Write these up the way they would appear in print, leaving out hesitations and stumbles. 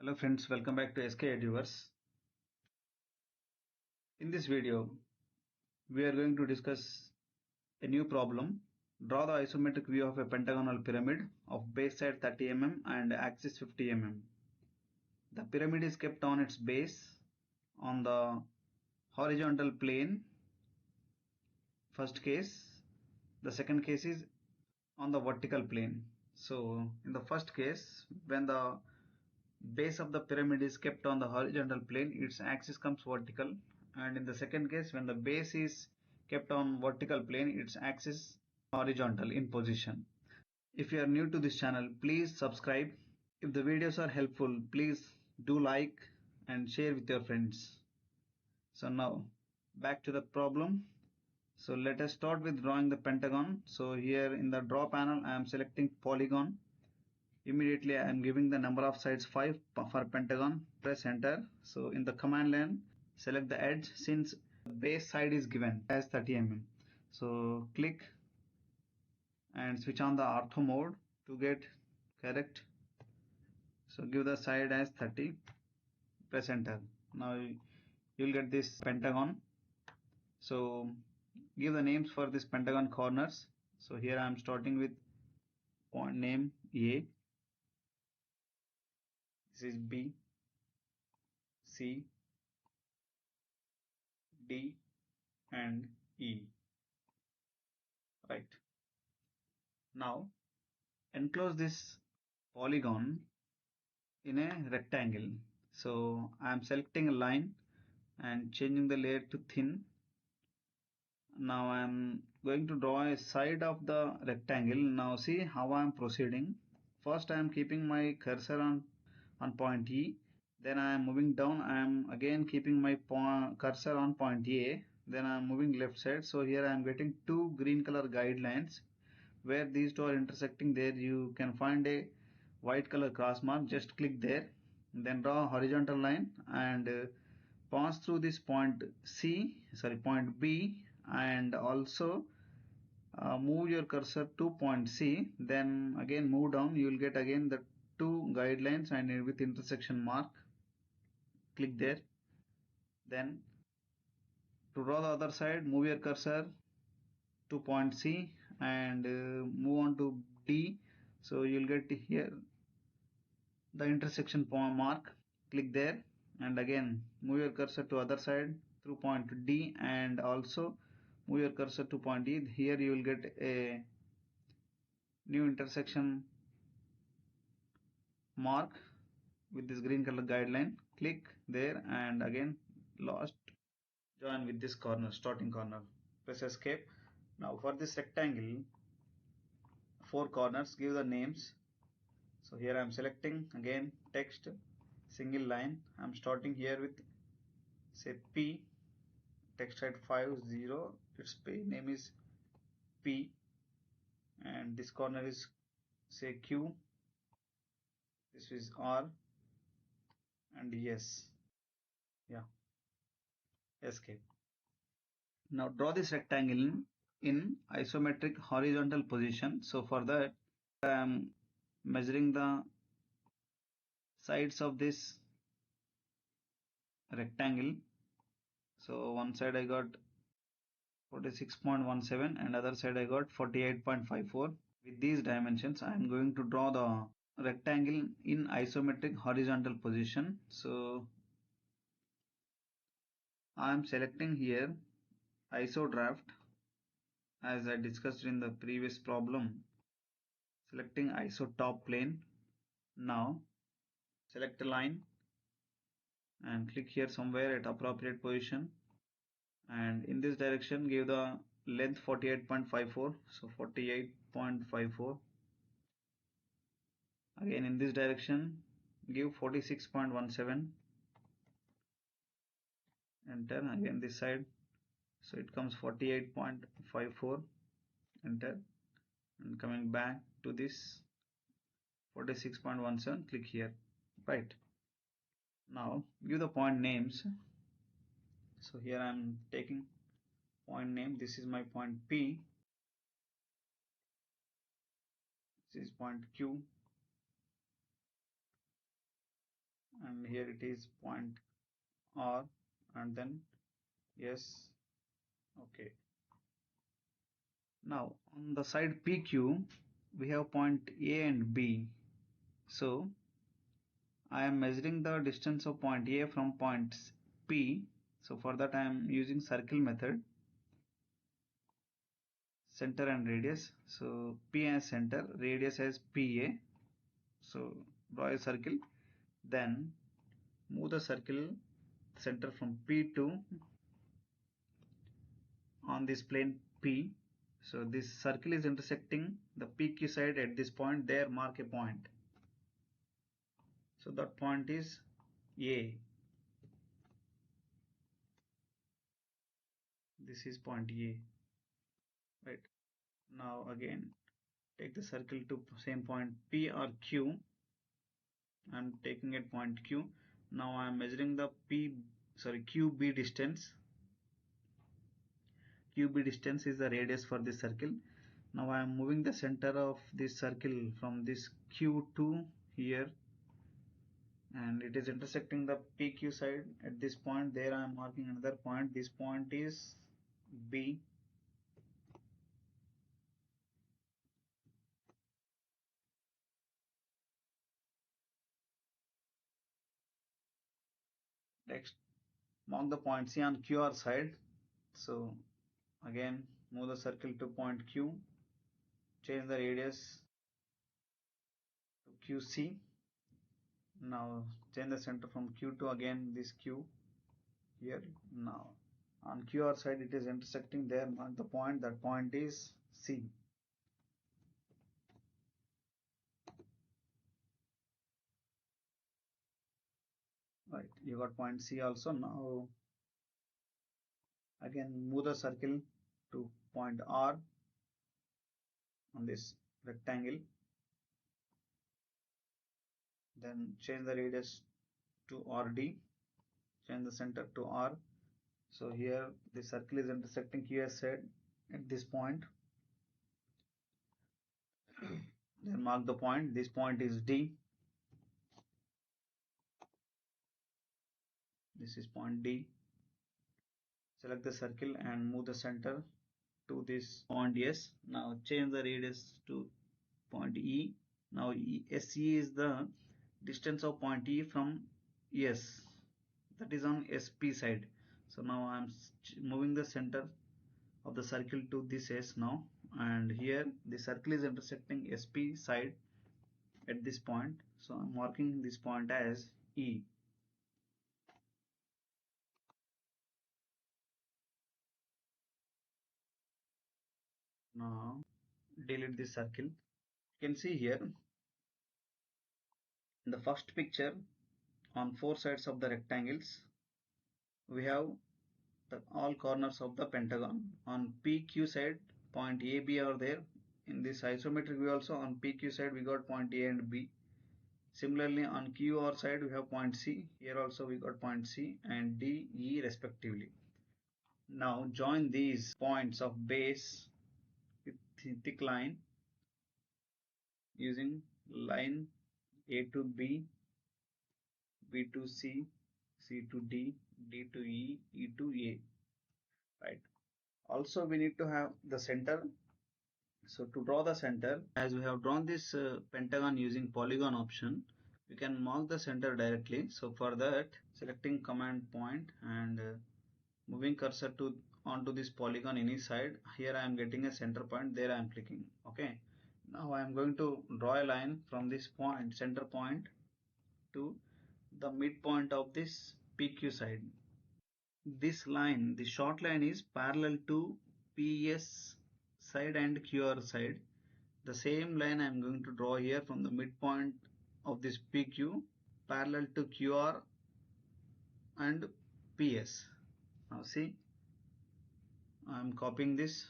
Hello friends, welcome back to SK Eduvers. In this video, we are going to discuss a new problem. Draw the isometric view of a pentagonal pyramid of base side 30 mm and axis 50 mm. The pyramid is kept on its base on the horizontal plane, first case. The second case is on the vertical plane. So in the first case, when the base of the pyramid is kept on the horizontal plane, its axis comes vertical, and in the second case, when the base is kept on vertical plane, its axis horizontal in position. If you are new to this channel, please subscribe. If the videos are helpful, please do like and share with your friends. So now back to the problem. So let us start with drawing the pentagon. So here in the draw panel, I am selecting polygon. Immediately I am giving the number of sides 5 for pentagon. Press enter. So in the command line, select the edge since the base side is given as 30 mm. So click and switch on the ortho mode to get correct. So give the side as 30. Press enter. Now you'll get this pentagon. So give the names for this pentagon corners. So here I am starting with point name A. This is B, C, D and E. Right. Now enclose this polygon in a rectangle. So I am selecting a line and changing the layer to thin. Now I am going to draw a side of the rectangle. Now see how I am proceeding. First I am keeping my cursor on point E. Then I am moving down. I am again keeping my cursor on point A. Then I am moving left side. So here I am getting two green color guidelines. Where these two are intersecting, there you can find a white color cross mark. Just click there, then draw a horizontal line and pass through this point point B, and also move your cursor to point C. Then again move down, you will get again the two guidelines and with intersection mark. Click there. Then to draw the other side, move your cursor to point C and move on to D. So you'll get here the intersection point mark. Click there and again move your cursor to other side through point D and also move your cursor to point E. Here you will get a new intersection mark with this green color guideline. Click there and again last join with this corner, starting corner. Press escape. Now for this rectangle, four corners, give the names. So here I am selecting again text, single line. I am starting here with say P, text height 50, its name is P, and this corner is say Q, this is R and S. Yeah, escape. Now draw this rectangle in isometric horizontal position. So for that I am measuring the sides of this rectangle. So one side I got 46.17 and other side I got 48.54. With these dimensions I am going to draw the rectangle in isometric horizontal position. So I am selecting here iso draft as I discussed in the previous problem, selecting iso top plane. Now select a line and click here somewhere at appropriate position, and in this direction give the length 48.54. So 48.54. Again in this direction give 46.17. Enter. Again this side, so it comes 48.54. Enter. And coming back to this 46.17, click here. Right. Now give the point names. So here I am taking point name. This is my point P, this is point Q, here it is point R and then S. Okay. Now on the side PQ we have point A and B. So I am measuring the distance of point A from point P. So for that I am using circle method, center and radius. So P as center, radius as PA. So draw a circle, then move the circle center from P to on this plane P. So this circle is intersecting the PQ side at this point. There mark a point. So that point is A. This is point A. Right. Now again take the circle to same point P or Q. I'm taking at point Q. Now I am measuring the QB distance. QB distance is the radius for this circle. Now I am moving the center of this circle from this Q to here, and it is intersecting the PQ side at this point. There I am marking another point. This point is B. Next, mark the point C on QR side. So again move the circle to point Q, change the radius to QC. Now change the center from Q to again this Q here. Now on QR side it is intersecting there, mark the point. That point is C. Right, you got point C also. Now again move the circle to point R on this rectangle, then change the radius to RD, change the center to R. So here the circle is intersecting QS side at this point. Then mark the point. This point is D. This is point D. Select the circle and move the center to this point S. Now change the radius to point E. Now SE is the distance of point E from S, that is on SP side. So now I am moving the center of the circle to this S now, and here the circle is intersecting SP side at this point. So I'm marking this point as E. Now delete this circle. You can see here in the first picture, on four sides of the rectangles we have all corners of the pentagon. On PQ side point A, B are there. In this isometric view also on PQ side we got point A and B. Similarly on QR side we have point C. Here also we got point C and D, E respectively. Now join these points of base with thick line using line A to B, B to C, C to D, D to E, E to A. Right. Also we need to have the center. So to draw the center, as we have drawn this pentagon using polygon option, we can mark the center directly. So for that, selecting command point and moving cursor to onto this polygon any side. Here I am getting a center point. There I am clicking. Okay. Now I am going to draw a line from this point, center point, to the midpoint of this PQ side. This line, the short line, is parallel to PS side and QR side. The same line I am going to draw here from the midpoint of this PQ parallel to QR and PS. Now see, I am copying this.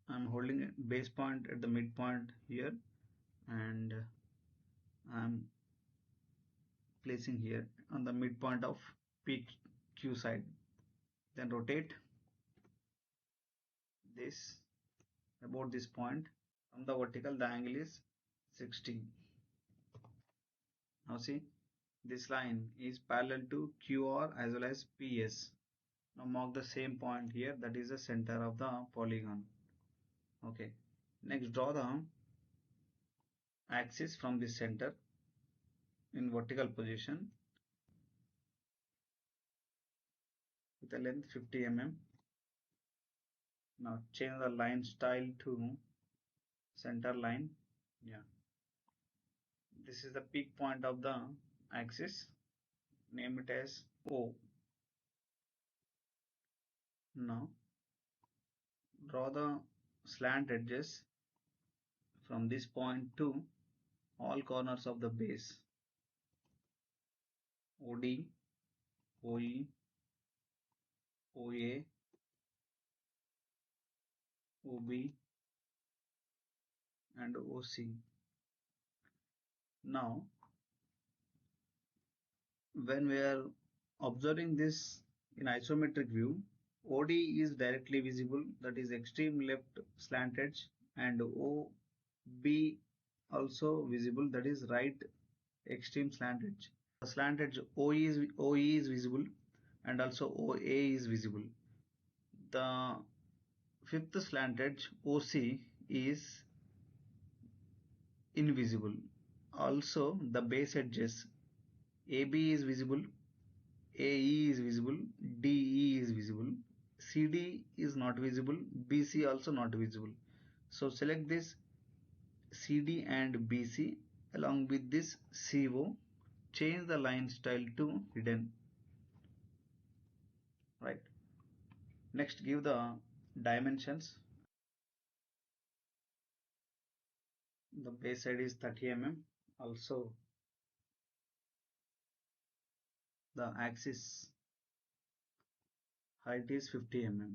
I am holding a base point at the midpoint here, and I am placing here on the midpoint of PQ side. Then rotate this about this point. From the vertical, the angle is 60. Now see, this line is parallel to QR as well as PS. Now mark the same point here, that is the center of the polygon. Okay. Next, draw the axis from the center in vertical position with a length 50 mm. Now change the line style to center line. Yeah. This is the peak point of the axis. Name it as O. Now draw the slant edges from this point to all corners of the base. OD, OE, OA, OB and OC. Now when we are observing this in isometric view, OD is directly visible, that is extreme left slant edge, and OB also visible, that is right extreme slant edge. The slant edge OE is visible and also OA is visible. The fifth slant edge OC is invisible. Also the base edges AB is visible, AE is visible, DE is visible, CD is not visible, BC also not visible. So select this CD and BC along with this CO, change the line style to hidden. Right. Next, give the dimensions. The base side is 30 mm. Also the axis height is 50 mm.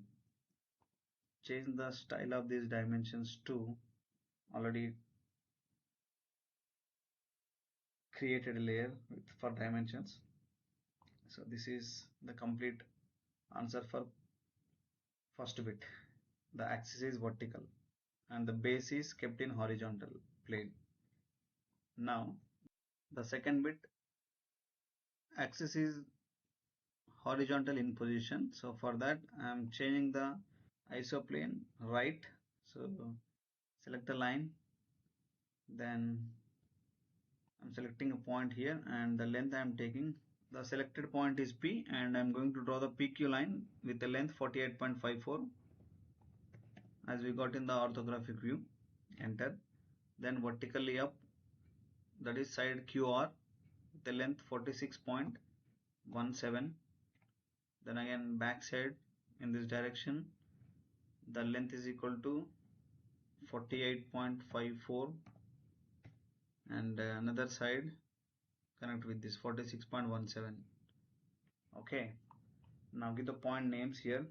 Change the style of these dimensions to already created a layer for dimensions. So this is the complete answer for first bit. The axis is vertical and the base is kept in horizontal plane. Now the second bit, axis is horizontal in position, so for that I am changing the isoplane right. So select the line, then I'm selecting a point here and the length I am taking, the selected point is P and I'm going to draw the PQ line with the length 48.54 as we got in the orthographic view. Enter. Then vertically up, that is side QR, the length 46.17. Then again back side in this direction, the length is equal to 48.54 and another side connect with this 46.17. Okay, now give the point names here.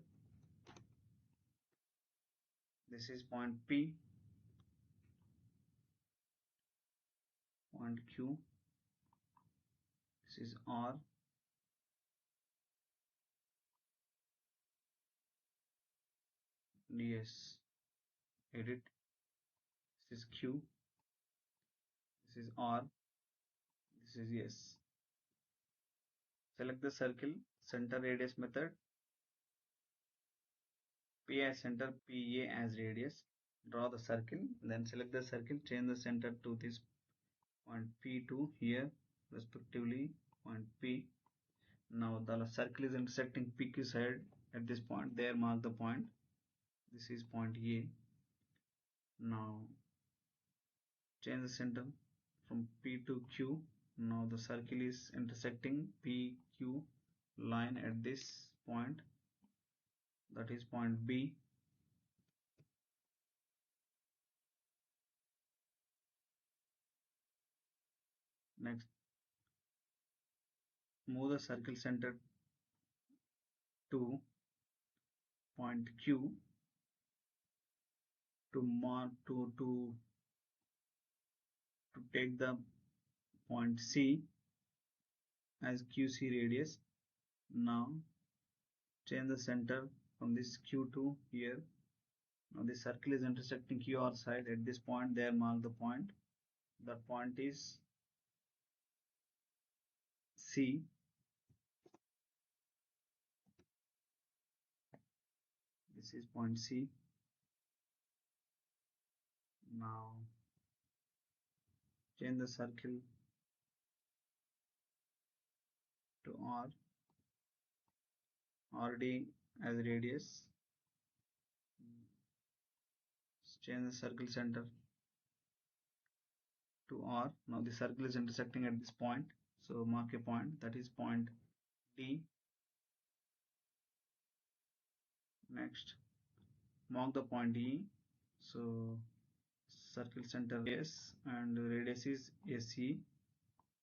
This is point P, point Q, this is R, DS, edit, this is Q, this is R, this is S. Select the circle, center radius method, P as center, PA as radius. Draw the circle, then select the circle, change the center to this point P2 here, respectively point P. Now the circle is intersecting PQ side at this point, there mark the point. This is point A. Now change the center from P to Q. Now the circle is intersecting PQ line at this point, that is point B. Next, move the circle center to point Q to mark to take the point C as QC radius. Now change the center from this Q to here. Now the circle is intersecting QR side at this point, there mark the point. That point is C. This is point C. Now change the circle to R, RD as radius. Change the circle center to R. Now the circle is intersecting at this point, so mark a point, that is point D. Next, mark the point E. So circle center S and radius is AC.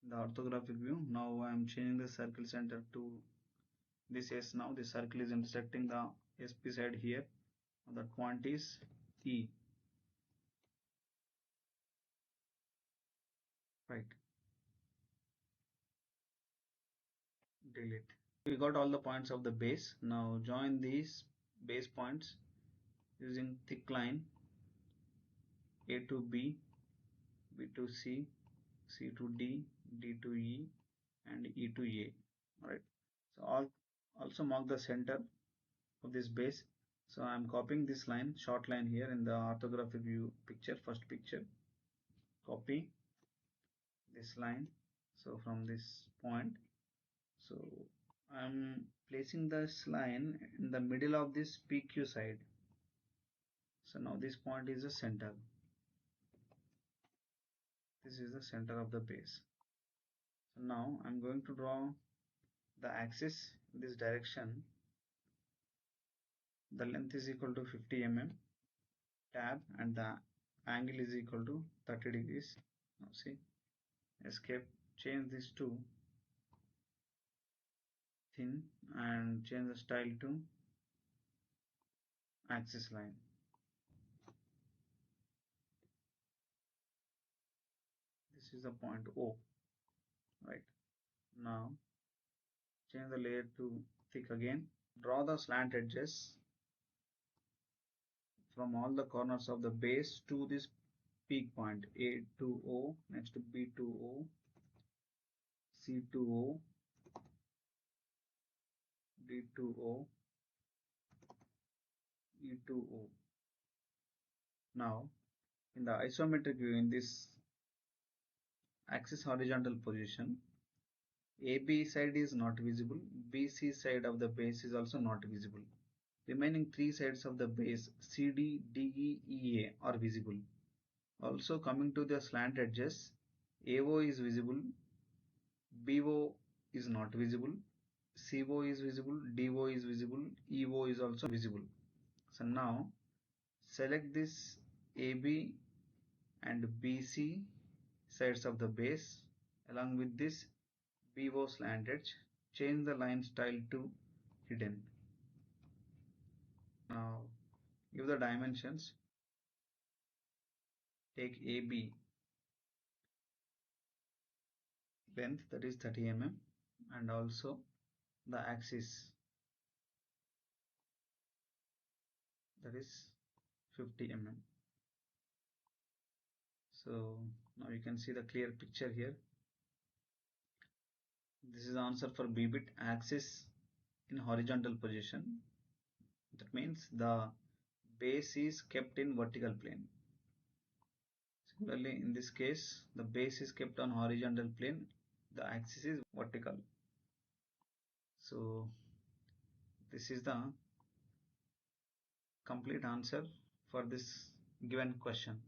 The orthographic view. Now I am changing the circle center to this S. Now the circle is intersecting the SP side here. That point is E. Right. Delete. We got all the points of the base. Now join these base points using thick line A to B, B to C, C to D, D to E, and E to A. Alright. So also mark the center of this base. So I am copying this line, short line here in the orthographic view picture, first picture. Copy this line. So from this point, so I am placing this line in the middle of this PQ side. So now this point is the center. This is the center of the base. So now I'm going to draw the axis in this direction. The length is equal to 50 mm, tab, and the angle is equal to 30 degrees. Now see, escape, change this to thin and change the style to axis line. This is the point O. Right. Now change the layer to thick again. Draw the slant edges from all the corners of the base to this peak point A to O, next to B to O, C to O, D to O, E to O. Now in the isometric view, in this axis horizontal position, AB side is not visible, BC side of the base is also not visible. Remaining three sides of the base CD, DE, EA are visible. Also coming to the slant edges, AO is visible, BO is not visible, CO is visible, DO is visible, EO is also visible. So now select this AB and BC sides of the base along with this BO slant edge. Change the line style to hidden. Now give the dimensions. Take AB length, that is 30 mm, and also the axis, that is 50 mm. So now you can see the clear picture here. This is the answer for B bit, axis in horizontal position. That means the base is kept in vertical plane. Similarly, in this case, the base is kept on horizontal plane, the axis is vertical. So this is the complete answer for this given question.